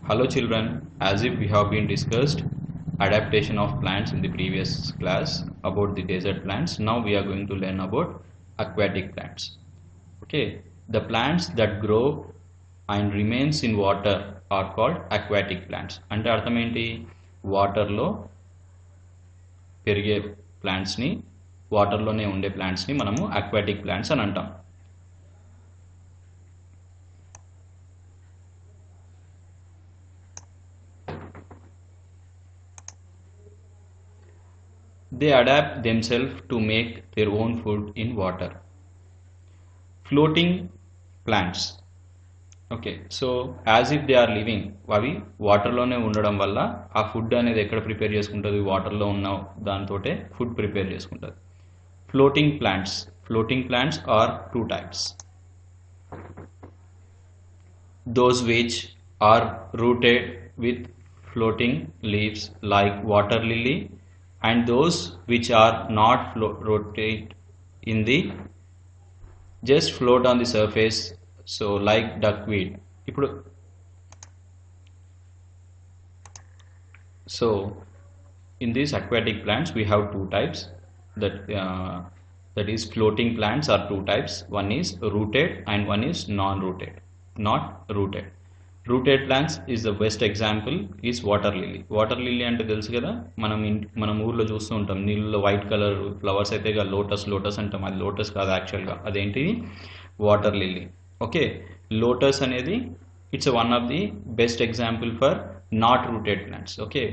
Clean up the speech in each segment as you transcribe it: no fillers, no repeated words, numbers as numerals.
Hello children, as if we have been discussed adaptation of plants in the previous class about the desert plants, now we are going to learn about aquatic plants. Okay, the plants that grow and remains in water are called aquatic plants. అంటే అర్థం ఏంటి? వాటర్లో పెరిగే ప్లాంట్స్ని, వాటర్లోనే ఉండే ప్లాంట్స్ని మనము aquatic plants అని అంటాం. They adapt themselves to make their own food in water. Floating plants. Okay, so as if they are living, అవి వాటర్లోనే ఉండడం వల్ల ఆ ఫుడ్ అనేది ఎక్కడ ప్రిపేర్ చేసుకుంటుంది? వాటర్లో ఉన్న దాంతోటే ఫుడ్ ప్రిపేర్ చేసుకుంటుంది. Floating plants are two types. Those which are rooted with floating leaves like water lily, and those which are not rotate in the just float on the surface, so like duckweed. So in these aquatic plants we have two types, that is floating plants are two types. One is rooted and one is not rooted. Rooted plants is the best example is water lily అంటే తెలుసు కదా, మనం ఊర్లో చూస్తూ ఉంటాం, నీళ్ళలో white colour flowers అయితే lotus అంటాం. అది లోటస్ కాదు యాక్చువల్గా, అదేంటి? Water lily. ఓకే, లోటస్ అనేది it's one of the best example for not rooted plants. Okay,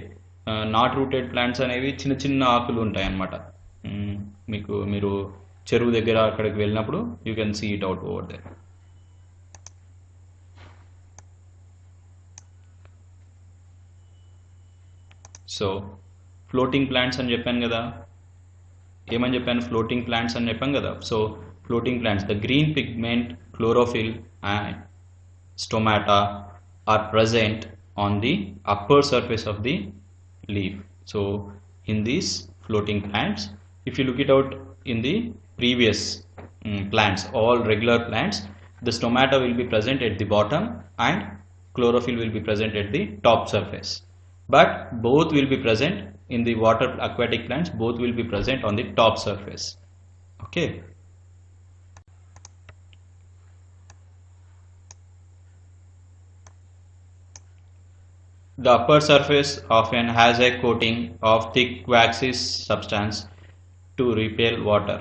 not rooted plants అనేవి చిన్న చిన్న ఆకులు ఉంటాయి అన్నమాట. మీరు చెరువు దగ్గర అక్కడికి వెళ్ళినప్పుడు you can see it out over there. So floating plants అని చెప్పాను కదా, ఏమని చెప్పాను? ఫ్లోటింగ్ ప్లాంట్స్ అని చెప్పాను కదా. So floating plants, the green pigment, chlorophyll and stomata are present on the upper surface of the leaf. So in these floating plants, if you look it out in the previous plants, all regular plants, the stomata will be present at the bottom and chlorophyll will be present at the top surface. But both will be present in the water aquatic plants, both will be present on the top surface. Okay. The upper surface often has a coating of thick waxy substance to repel water.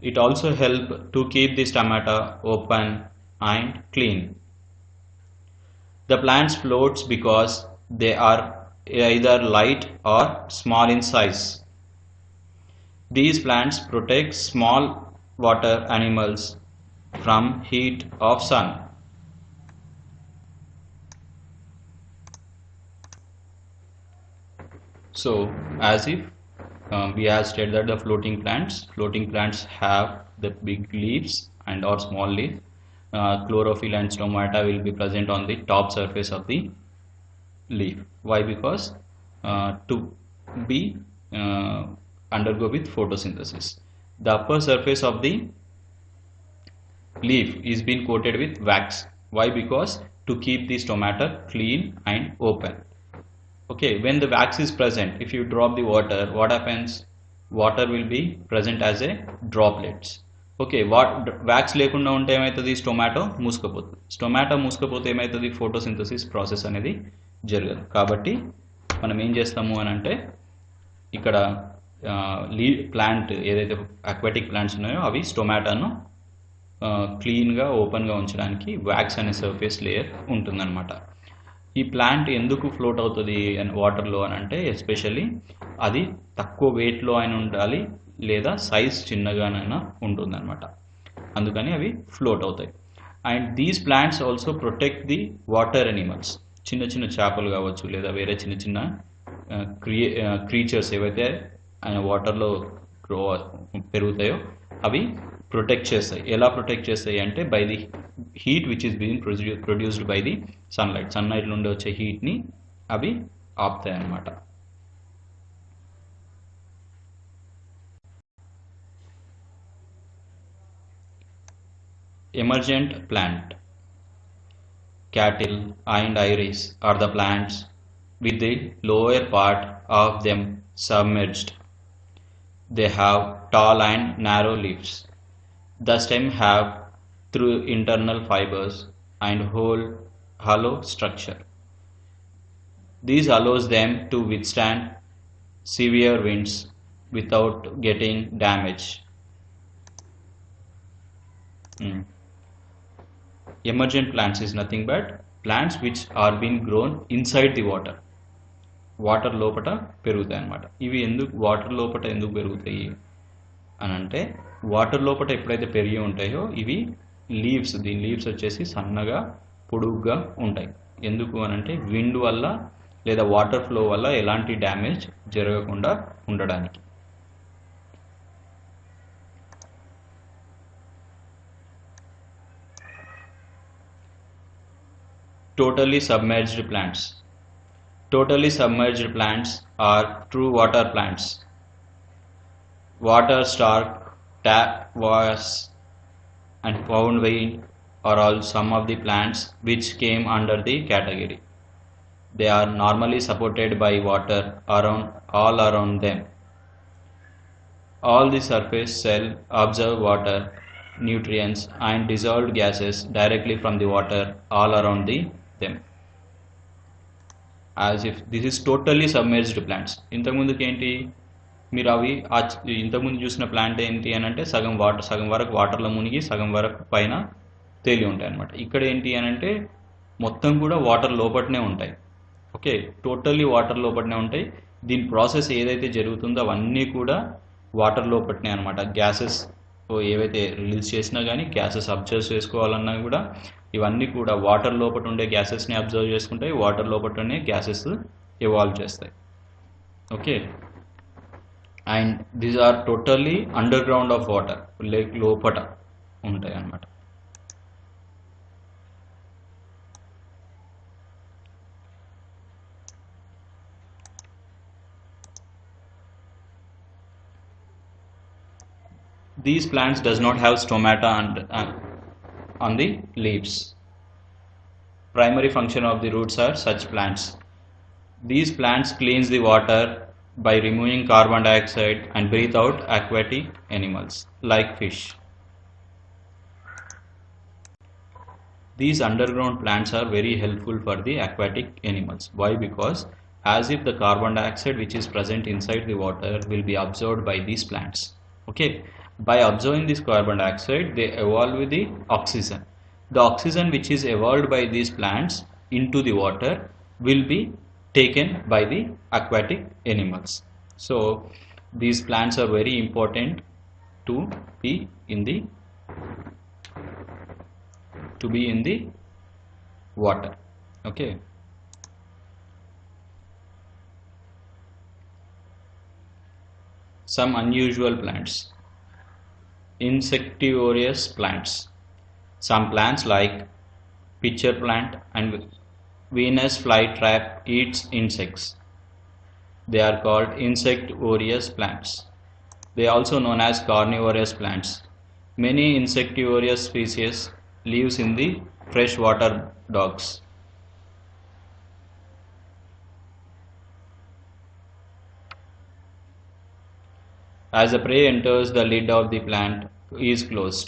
It also helps to keep the stomata open and clean. The plants floats because they are either light or small in size. These plants protect small water animals from heat of sun. So as if we have said that the floating plants have the big leaves and or small leaf. Chlorophyll and stomata will be present on the top surface of the leaf. Why? Because to be undergo with photosynthesis. The upper surface of the leaf is being coated with wax. Why? Because to keep the stomata clean and open. Okay, when the wax is present, if you drop the water, what happens? Water will be present as a droplets. Okay, wax లేకుండా ఉంటే ఏమవుతుంది? స్టొమాటో మూసుకపోతే ఏమవుతుంది? Photosynthesis process అనేది జరగదు. కాబట్టి మనం ఏం చేస్తాము అని అంటే, ఇక్కడ ప్లాంట్ ఏదైతే అక్వాటిక్ ప్లాంట్స్ ఉన్నాయో అవి స్టొమాటోను క్లీన్గా ఓపెన్గా ఉంచడానికి వ్యాక్స్ అనే సర్ఫేస్ లేయర్ ఉంటుందన్నమాట. ఈ ప్లాంట్ ఎందుకు ఫ్లోట్ అవుతుంది వాటర్లో అని అంటే, ఎస్పెషల్లీ అది తక్కువ వెయిట్లో అయినా ఉండాలి లేదా సైజ్ చిన్నగానైనా ఉంటుందన్నమాట, అందుకని అవి ఫ్లోట్ అవుతాయి. And these plants also protect the water animals. చిన్న చిన్న చేపలు కావచ్చు లేదా వేరే చిన్న చిన్న క్రీచర్స్ ఏవైతే వాటర్లో గ్రో పెరుగుతాయో అవి ప్రొటెక్ట్ చేస్తాయి. ఎలా ప్రొటెక్ట్ చేస్తాయి అంటే, by the heat which is being produced by the sunlight నుండి వచ్చే హీట్ని అవి ఆపుతాయి అన్నమాట. Emergent plant. cattle and iris are the plants with the lower part of them submerged. They have tall and narrow leaves. The stem have through internal fibers and whole hollow structure. This allows them to withstand severe winds without getting damaged. Emergent plants is nothing but plants which are being grown inside the water. Water లోపట పెరుగుతాయి అన్నమాట. ఇవి ఎందుకు water లోపట ఎందుకు పెరుగుతాయి అని అంటే, వాటర్ లోపట ఎప్పుడైతే పెరిగి ఉంటాయో ఇవి దీని లీవ్స్ వచ్చేసి సన్నగా పొడుగ్గా ఉంటాయి. ఎందుకు అని అంటే విండ్ వల్ల లేదా వాటర్ ఫ్లో వల్ల ఎలాంటి డ్యామేజ్ జరగకుండా ఉండడానికి. Totally submerged plants. Totally submerged plants are true water plants. Water, stark, tap, was and pound vein are all some of the plants which came under the category. They are normally supported by water all around them. All the surface cell absorb water, nutrients and dissolved gases directly from the water all around them. As if this is totally submerged plants. ఇంతకుముందుకి ఏంటి, మీరు అవి ఇంతకుముందు చూసిన plant ఏంటి అని అంటే సగం వరకు వాటర్లో మునిగి సగం వరకు పైన తేలి ఉంటాయి అన్నమాట. ఇక్కడ ఏంటి అని అంటే మొత్తం కూడా వాటర్ లోపటనే ఉంటాయి. ఓకే, టోటల్లీ వాటర్ లోపటనే ఉంటాయి. దీని ప్రాసెస్ ఏదైతే జరుగుతుందో అవన్నీ కూడా వాటర్ లోపటనే అనమాట. గ్యాసెస్ ఏవైతే రిలీజ్ చేసినా కానీ గ్యాసెస్ అబ్జర్వ్ చేసుకోవాలన్నా కూడా ఇవన్నీ కూడా వాటర్ లోపల ఉండే గ్యాసెస్ని అబ్జర్వ్ చేసుకుంటాయి. వాటర్ లోపలనే గ్యాసెస్ ఎవాల్వ్ చేస్తాయి. Okay, and these are totally underground of water, lake లోపట ఉంటాయి అన్నమాట. These plants does not have stomata on the leaves. Primary function of the roots are such plants. These plants cleans the water by removing carbon dioxide and breathe out aquatic animals like fish. These underground plants are very helpful for the aquatic animals. Why? Because as if the carbon dioxide which is present inside the water will be absorbed by these plants. Okay, by absorbing this carbon dioxide they evolve with the oxygen. The oxygen which is evolved by these plants into the water will be taken by the aquatic animals. So these plants are very important to be in the water. Okay, some unusual plants. Insectivorous plants. Some plants like pitcher plant and Venus flytrap eats insects. They are called insectivorous plants. They are also known as carnivorous plants. Many insectivorous species lives in the freshwater docks. As the prey enters, the lid of the plant is closed.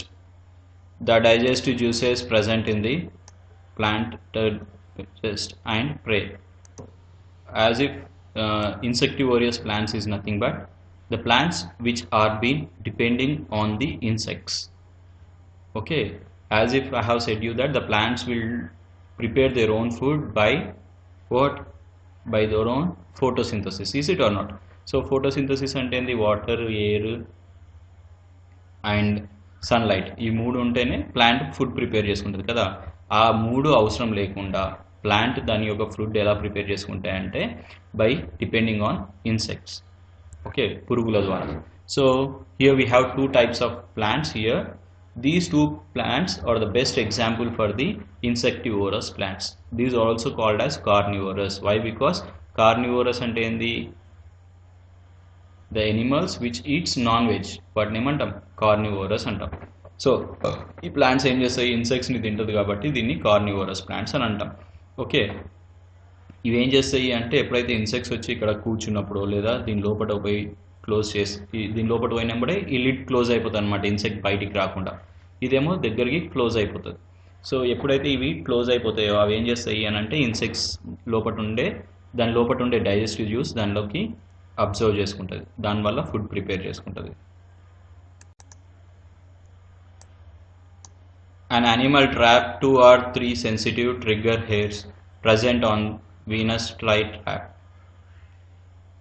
The digestive juices present in the plant digest and prey. As if insectivorous plants is nothing but the plants which are been depending on the insects. Okay, as if I have said you that the plants will prepare their own food by what? By their own photosynthesis. Is it or not? So photosynthesis అంటే ఏంది, water, air and sunlight, ఈ మూడు ఉంటేనే plant food prepare చేసుకుంటుంది కదా. ఆ మూడు అవసరం లేకుండా ప్లాంట్ దాని యొక్క ఫుడ్ ఎలా ప్రిపేర్ చేసుకుంటాయంటే by depending on insects. Okay, పురుగుల ద్వారా. So here we have two types of plants here. These two plants are the best example for the insectivorous plants. These are also called as carnivorous. Why? Because carnivorous అంటే ఏంది, the animals which eats non-veg, వాటిని ఏమంటాం, carnivorous అంటాం. So ఈ plants ఏం చేస్తాయి, ఇన్సెక్ట్స్ని తింటుంది కాబట్టి దీన్ని కార్నివోరస్ ప్లాంట్స్ అని అంటాం. ఓకే, ఇవి ఏం చేస్తాయి అంటే ఎప్పుడైతే ఇన్సెక్ట్స్ వచ్చి ఇక్కడ కూర్చున్నప్పుడు లేదా దీని లోపల పోయి క్లోజ్ చేసి దీని లోపల పోయినప్పుడే ఈ లిడ్ క్లోజ్ అయిపోతుంది అనమాట, ఇన్సెక్ట్ బయటికి రాకుండా. ఇదేమో దగ్గరికి క్లోజ్ అయిపోతుంది. సో ఎప్పుడైతే ఇవి క్లోజ్ అయిపోతాయో అవి ఏం చేస్తాయి అని అంటే ఇన్సెక్ట్స్ దాని లోపల ఉండే డైజెస్టివ్ జ్యూస్ దానిలోకి అబ్జర్వ్ చేసుకుంటుంది, దానివల్ల ఫుడ్ ప్రిపేర్ చేసుకుంటుంది. An animal trap 2 or 3 sensitive trigger hairs present on Venus flytrap.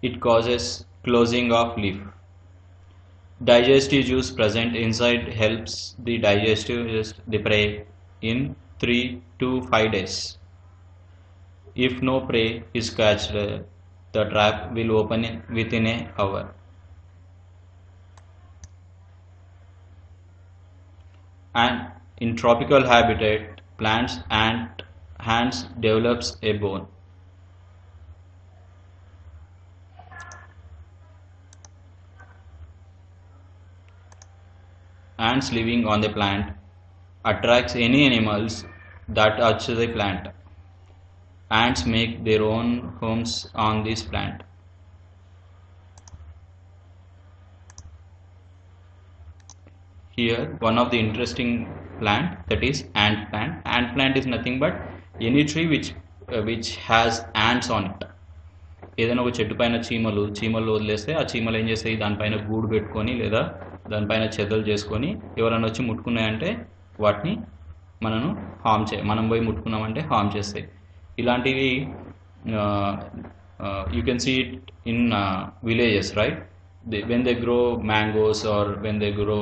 It causes closing of leaf. Digestive juice present inside helps the the prey in 3 to 5 days. If no prey is catched, the trap will open within an hour. And in tropical habitat, plants and ants develops a bone. Ants living on the plant attracts any animals that touch the plant. Ants make their own homes on this plant. Here one of the interesting plant, that is ant plant. Ant plant is nothing but any tree which has ants on it. ఏదైనా ఒక చెట్టు పైన చీమలు వదిలేస్తే ఆ చీమలు ఏం చేస్తాయి, దానిపైన గూడు పెట్టుకొని లేదా దానిపైన చెదలు చేసుకొని ఎవరైనా వచ్చి ముట్టుకున్నాయంటే వాటిని మనం పోయి ముట్టుకున్నామంటే హార్మ్ చేస్తాయి. ఇలాంటివి you can see it in villages, right? when they grow mangoes or when they grow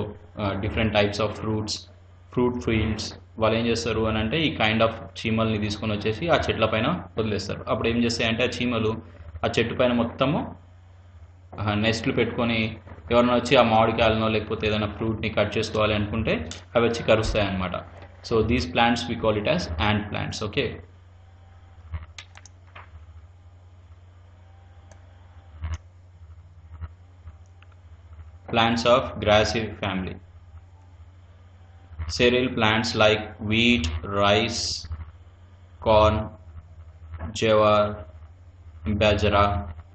different types of fruit fields, వాళ్ళు ఏం చేస్తారు అని అంటే ఈ కైండ్ ఆఫ్ చీమల్ని తీసుకొని వచ్చేసి ఆ చెట్ల పైన వదిలేస్తారు. అప్పుడు ఏం చేస్తాయి అంటే ఆ చీమలు ఆ చెట్టు పైన మొత్తము నెస్ట్లు పెట్టుకొని ఎవరైనా వచ్చి ఆ మామిడికాయలనో లేకపోతే ఏదైనా ఫ్రూట్ని కట్ చేసుకోవాలి అనుకుంటే అవి వచ్చి కరుస్తాయి అన్నమాట. So these plants we call it as ant plants. Okay, plants of grassy family. Cereal plants like wheat, rice, corn, jawar, bajra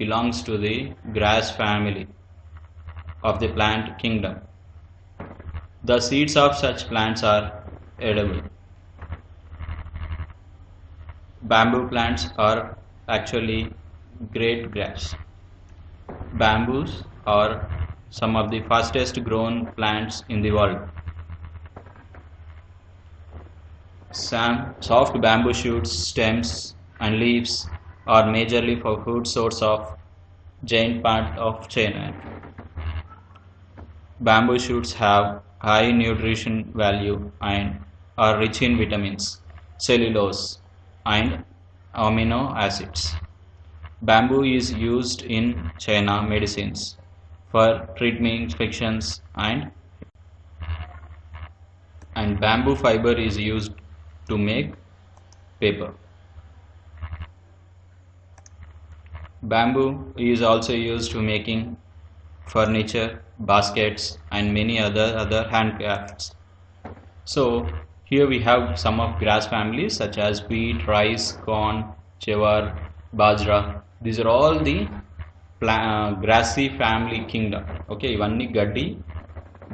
belongs to the grass family of the plant kingdom. The seeds of such plants are edible. Bamboo plants are actually great grass. Bamboos are some of the fastest grown plants in the world. Some soft bamboo shoots, stems and leaves are majorly for food source of giant part of China. Bamboo shoots have high nutrition value and are rich in vitamins, cellulose and amino acids. Bamboo is used in China medicines for treating infections and bamboo fiber is used to make paper. Bamboo is also used to making furniture, baskets and many other handcrafts. So here we have some of grass families such as wheat, rice, corn, jawar, bajra. These are all the Grassi family Kingdom. Okay, ఇవన్నీ గడ్డి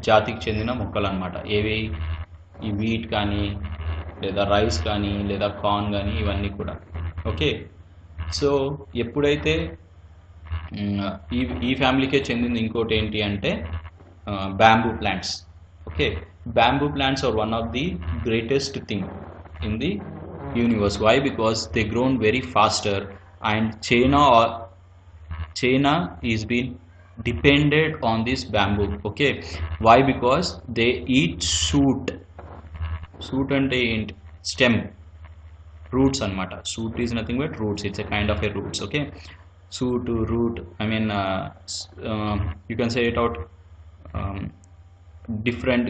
జాతికి చెందిన మొక్కలు అన్నమాట. ఏవి? ఈ wheat కానీ లేదా రైస్ కానీ లేదా కార్న్ కానీ ఇవన్నీ కూడా. ఓకే, సో ఎప్పుడైతే ఈ ఫ్యామిలీకే చెందింది ఇంకోటి ఏంటి అంటే bamboo plants. Okay, bamboo plants are one of the greatest thing in the universe. Why? Because they grown very faster and China is been depended on this bamboo. Okay, why? Because they eat shoot ante stem, roots anamata. Shoot is nothing but roots. It's a kind of a roots. Okay, shoot, root, I mean you can say it out, different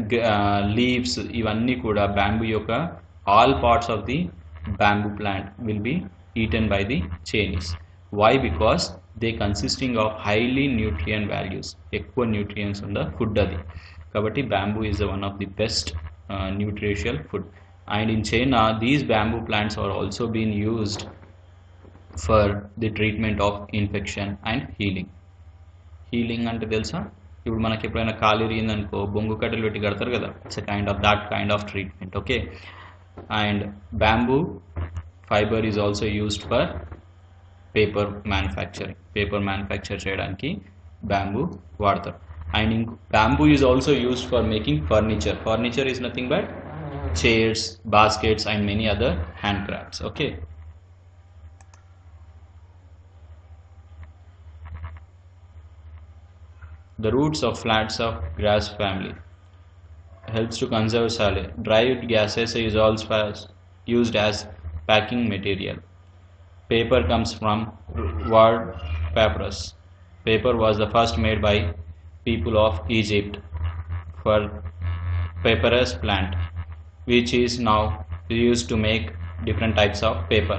leaves, ivanni kuda bamboo yoka all parts of the bamboo plant will be eaten by the Chinese. Why? Because they consisting of highly nutrient values, ఎక్కువ nutrients ఉన్న food అది. kabatti bamboo is one of the best nutritional food. And in China these bamboo plants are also being used for the treatment of infection and healing అంటే తెలుసా, ఇప్పుడు మనకి ఎప్పుడైనా కాలు ఇరిగిందనుకో బొంగు కట్టెలు పెట్టి కడతారు కదా, it's that kind of treatment. Okay, and bamboo fiber is also used for paper manufacture చేయడానికి bamboo వాడతారు. And bamboo is also used for making furniture is nothing but chairs, baskets and many other handcrafts. Okay, the roots of plants of grass family helps to conserve soil. Dried gases is also used as packing material. Paper comes from word papyrus. Paper was the first made by people of Egypt for papyrus plant, which is now used to make different types of paper.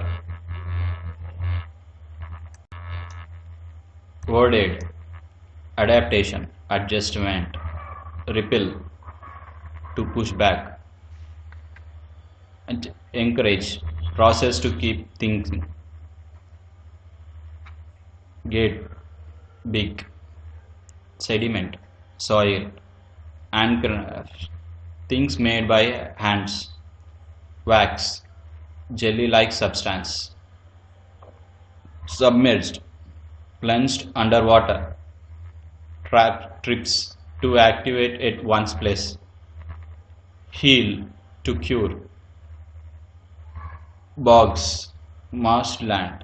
Word aid: adaptation, adjustment, repel, to push back, and encourage, process to keep thinking. Gate, big, sediment, soil, handcraft, things made by hands. Wax, jelly-like substance. Submerged, plunged underwater. Trap, trips, to activate at one's place. Heal, to cure. Bogs, marshland.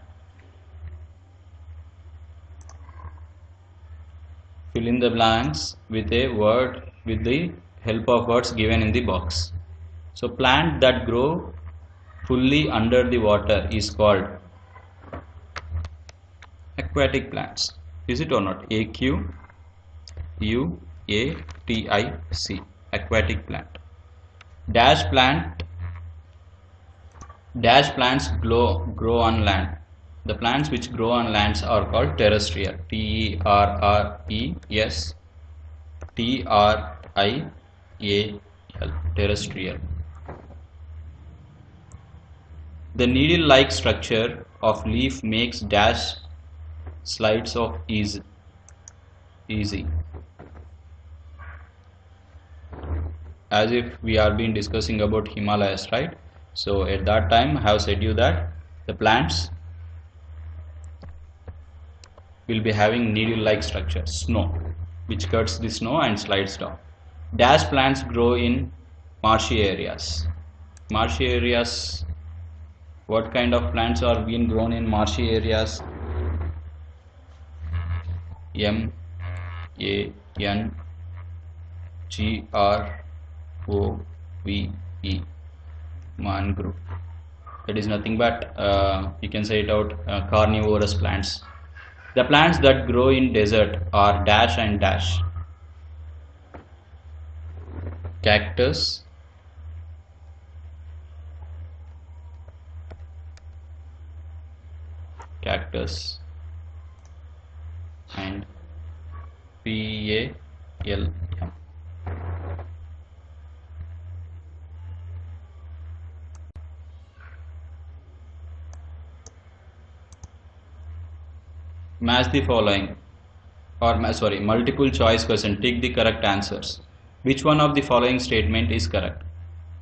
Fill in the blanks with a word with the help of words given in the box. So plant that grow fully under the water is called aquatic plants. Is it or not? AQUATIC, aquatic plant. Dash plants grow on land. The plants which grow on lands are called terrestrial. TERRESTRIAL, terrestrial. The needle-like structure of leaf makes dash slides of easy. As if we are been discussing about Himalayas, right? So at that time I have said you that the plants will be having needle-like structure, snow, which cuts the snow and slides down. Dash plants grow in marshy areas. Marshy areas, what kind of plants are being grown in marshy areas? MANGROVE, mangrove. That is nothing but you can say it out, carnivorous plants. The plants that grow in desert are dash and dash. Cactus, and PALM. Match the following, or multiple choice question. Take the correct answers. Which one of the following statement is correct?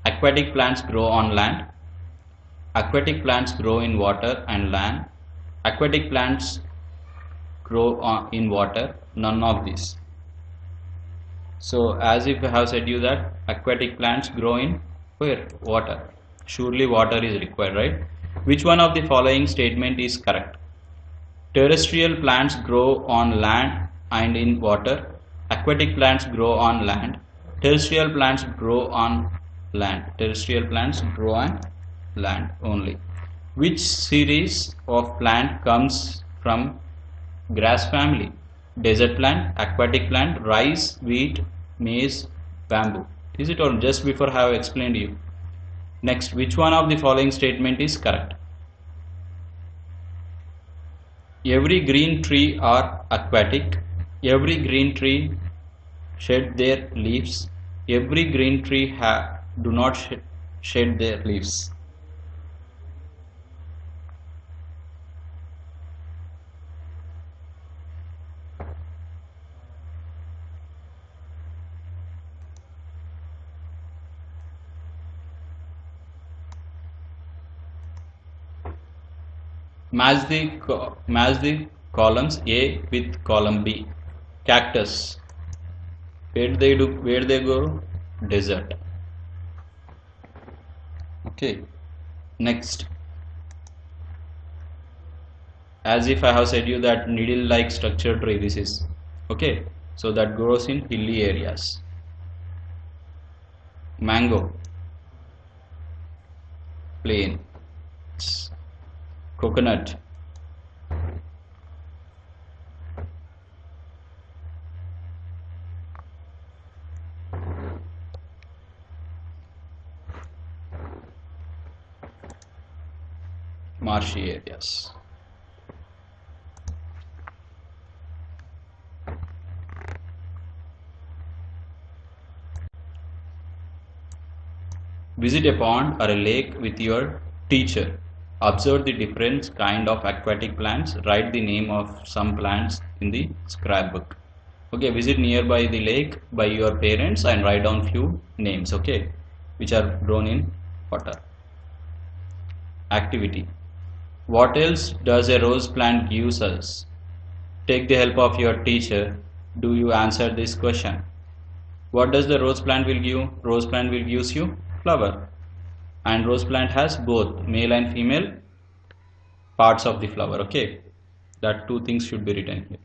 Aquatic plants grow on land. Aquatic plants grow in water and land. Aquatic plants grow in water. None of these. So as if I have said you that aquatic plants grow in where? Water. Surely water is required, right? Which one of the following statement is correct? Terrestrial plants grow on land and in water. Aquatic plants grow on land. Terrestrial plants grow on land. Terrestrial plants grow on land only. Which series of plant comes from grass family? Desert plant, aquatic plant, rice, wheat, maize, bamboo. Is it or just before I have explained you? Next, which one of the following statement is correct? Every green tree are aquatic. Every green tree shed their leaves. Every green tree do not shed their leaves. Match the columns A with column B. Cactus. Where they go? Desert. Okay. Next. As if I have said you that needle-like structure tree this is. Okay. So that grows in hilly areas. Mango. Plain. Coconut. Marshy areas. Visit a pond or a lake with your teacher. Observe the different kind of aquatic plants. Write the name of some plants in the scrapbook. Okay, visit nearby the lake by your parents and write down few names, okay, which are grown in water. Activity. What else does a rose plant gives us? Take the help of your teacher. Do you answer this question? What does the rose plant will give? Rose plant will gives you flower. And rose plant has both male and female parts of the flower. Okay, that two things should be written here.